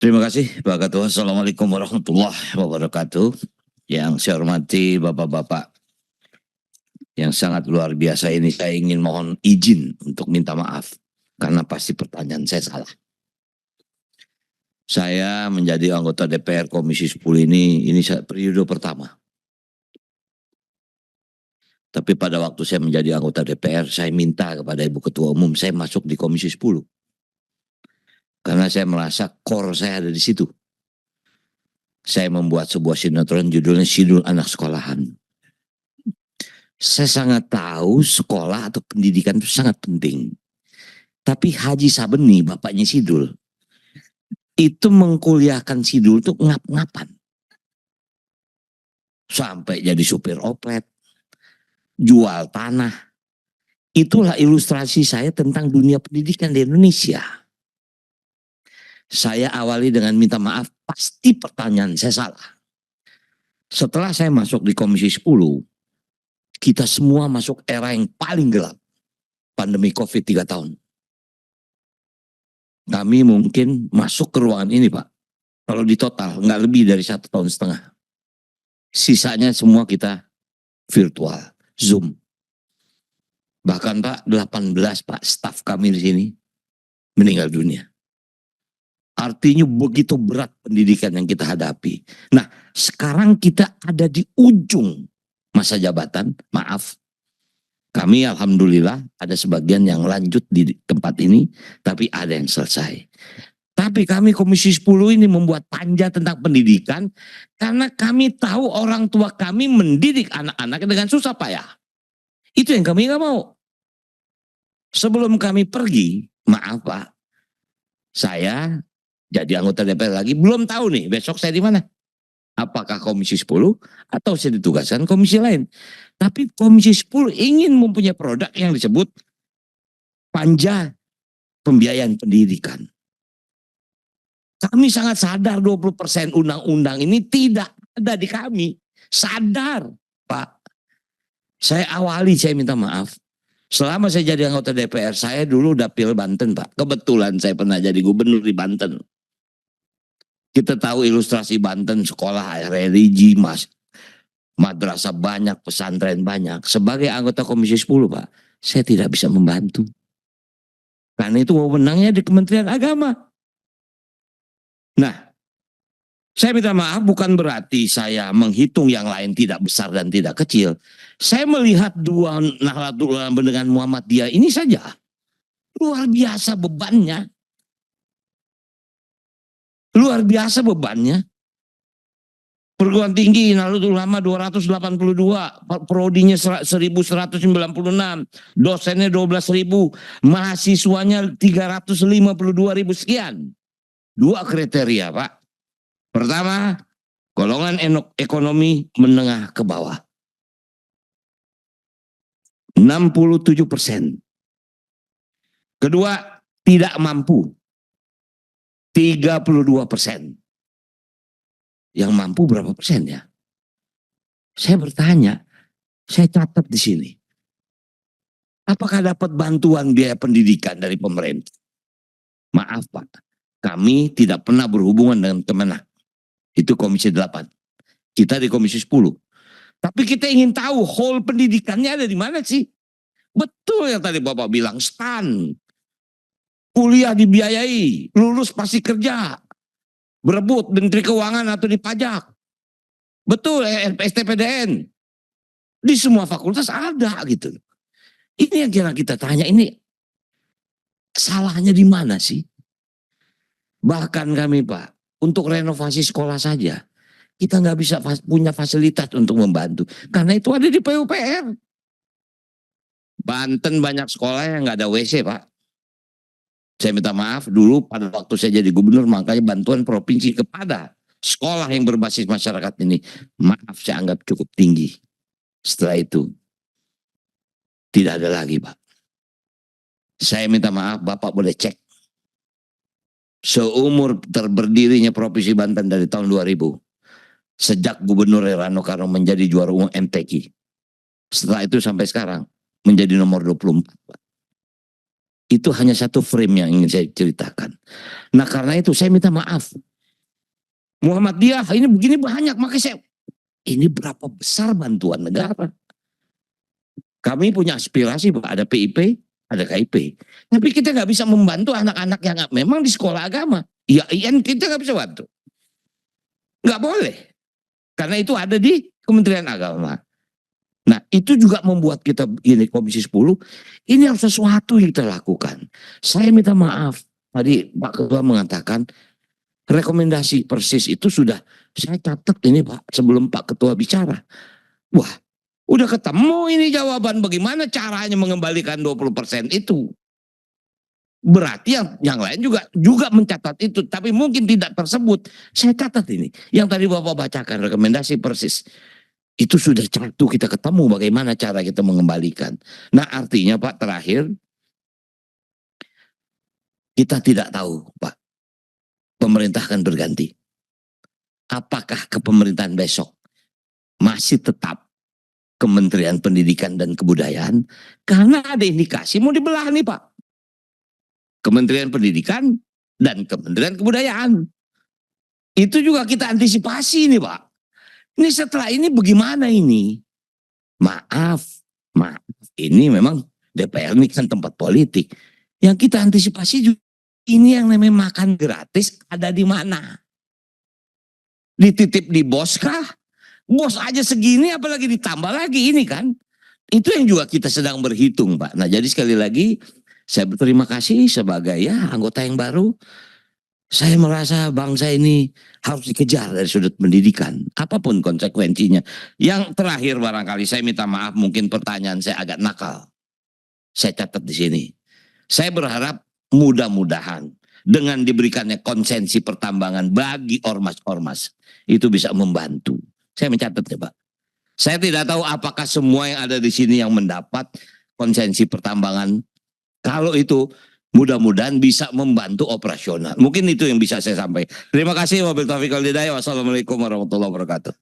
Terima kasih Pak Ketua. Assalamualaikum warahmatullahi wabarakatuh. Yang saya hormati Bapak-Bapak yang sangat luar biasa ini, saya ingin mohon izin untuk minta maaf karena pasti pertanyaan saya salah. Saya menjadi anggota DPR Komisi 10 ini periode pertama. Tapi pada waktu saya menjadi anggota DPR, saya minta kepada Ibu Ketua Umum saya masuk di Komisi 10. Karena saya merasa core saya ada di situ. Saya membuat sebuah sinetron judulnya Sidul Anak Sekolahan. Saya sangat tahu sekolah atau pendidikan itu sangat penting. Tapi Haji Sabeni, bapaknya Sidul, itu mengkuliahkan Sidul itu ngap-ngapan. Sampai jadi supir oplet, jual tanah. Itulah ilustrasi saya tentang dunia pendidikan di Indonesia. Saya awali dengan minta maaf, pasti pertanyaan saya salah. Setelah saya masuk di Komisi 10, kita semua masuk era yang paling gelap. Pandemi COVID 3 tahun. Kami mungkin masuk ke ruangan ini Pak. Kalau di total nggak lebih dari 1,5 tahun. Sisanya semua kita virtual, Zoom. Bahkan Pak, 18 Pak staf kami di sini meninggal dunia. Artinya begitu berat pendidikan yang kita hadapi. Nah, sekarang kita ada di ujung masa jabatan, maaf. Kami alhamdulillah ada sebagian yang lanjut di tempat ini, tapi ada yang selesai. Tapi kami Komisi 10 ini membuat panja tentang pendidikan karena kami tahu orang tua kami mendidik anak-anak dengan susah payah. Itu yang kami nggak mau. Sebelum kami pergi, maaf Pak, saya jadi anggota DPR lagi, belum tahu nih besok saya di mana. Apakah Komisi 10 atau saya ditugaskan komisi lain. Tapi Komisi 10 ingin mempunyai produk yang disebut panja pembiayaan pendidikan. Kami sangat sadar 20% undang-undang ini tidak ada di kami. Sadar, Pak. Saya awali, saya minta maaf. Selama saya jadi anggota DPR, saya dulu dapil Banten, Pak. Kebetulan saya pernah jadi gubernur di Banten. Kita tahu ilustrasi Banten, sekolah religi, madrasah banyak, pesantren banyak. Sebagai anggota Komisi 10, Pak, saya tidak bisa membantu. Karena itu wewenangnya di Kementerian Agama. Nah, saya minta maaf bukan berarti saya menghitung yang lain tidak besar dan tidak kecil. Saya melihat dua Nahdlatul Ulama dengan Muhammadiyah ini saja. Luar biasa bebannya. Luar biasa bebannya. Perguruan tinggi Nahdlatul Ulama 282, prodinya 1196, dosennya 12.000, mahasiswanya 352.000 sekian. Dua kriteria Pak. Pertama, golongan ekonomi menengah ke bawah. 67%. Kedua, tidak mampu. 32%. Yang mampu berapa persen ya? Saya bertanya, saya catat di sini. Apakah dapat bantuan biaya pendidikan dari pemerintah? Maaf Pak, kami tidak pernah berhubungan dengan Kemenak. Itu Komisi 8. Kita di Komisi 10. Tapi kita ingin tahu whole pendidikannya ada di mana sih? Betul yang tadi Bapak bilang, STAN. Kuliah dibiayai, lulus pasti kerja. Berebut Menteri Keuangan atau di pajak. Betul, STPDN. Di semua fakultas ada gitu. Ini yang kita tanya, ini salahnya di mana sih? Bahkan kami Pak, untuk renovasi sekolah saja, kita nggak bisa punya fasilitas untuk membantu. Karena itu ada di PUPR. Banten banyak sekolah yang nggak ada WC Pak. Saya minta maaf dulu pada waktu saya jadi gubernur, makanya bantuan provinsi kepada sekolah yang berbasis masyarakat ini, maaf saya anggap cukup tinggi. Setelah itu, tidak ada lagi Pak. Saya minta maaf, Bapak boleh cek. Seumur berdirinya Provinsi Banten dari tahun 2000, sejak Gubernur Rano Karno menjadi juara umum MTQ. Setelah itu sampai sekarang, menjadi nomor 24 Pak. Itu hanya satu frame yang ingin saya ceritakan. Nah karena itu saya minta maaf. Muhammadiyah ini begini banyak, makanya saya ini berapa besar bantuan negara. Kami punya aspirasi Pak, ada PIP, ada KIP. Tapi kita nggak bisa membantu anak-anak yang memang di sekolah agama. Ya IAIN kita nggak bisa bantu. Nggak boleh. Karena itu ada di Kementerian Agama. Nah itu juga membuat kita ini Komisi 10, ini harus sesuatu yang kita lakukan. Saya minta maaf, tadi Pak Ketua mengatakan, rekomendasi persis itu sudah saya catat ini Pak, sebelum Pak Ketua bicara. Wah, udah ketemu ini jawaban bagaimana caranya mengembalikan 20% itu. Berarti yang lain juga mencatat itu, tapi mungkin tidak tersebut. Saya catat ini, yang tadi Bapak bacakan rekomendasi persis. Itu sudah satu kita ketemu bagaimana cara kita mengembalikan. Nah artinya Pak terakhir, kita tidak tahu Pak, pemerintah akan berganti. Apakah kepemerintahan besok masih tetap Kementerian Pendidikan dan Kebudayaan? Karena ada indikasi mau dibelah nih Pak. Kementerian Pendidikan dan Kementerian Kebudayaan. Itu juga kita antisipasi nih Pak. Ini setelah ini bagaimana ini? Maaf. Ini memang DPR ini kan tempat politik. Yang kita antisipasi juga ini yang namanya makan gratis ada di mana? Dititip di bos kah? Bos aja segini apalagi ditambah lagi ini kan. Itu yang juga kita sedang berhitung Pak. Nah jadi sekali lagi saya berterima kasih sebagai anggota yang baru. Saya merasa bangsa ini harus dikejar dari sudut pendidikan. Apapun konsekuensinya. Yang terakhir barangkali saya minta maaf mungkin pertanyaan saya agak nakal. Saya catat di sini. Saya berharap mudah-mudahan dengan diberikannya konsensi pertambangan bagi ormas-ormas itu bisa membantu. Saya mencatat ya Pak. Saya tidak tahu apakah semua yang ada di sini yang mendapat konsensi pertambangan. Kalau itu mudah-mudahan bisa membantu operasional. Mungkin itu yang bisa saya sampaikan. Terima kasih. Wabillahi taufiq wal hidayah. Wassalamualaikum warahmatullahi wabarakatuh.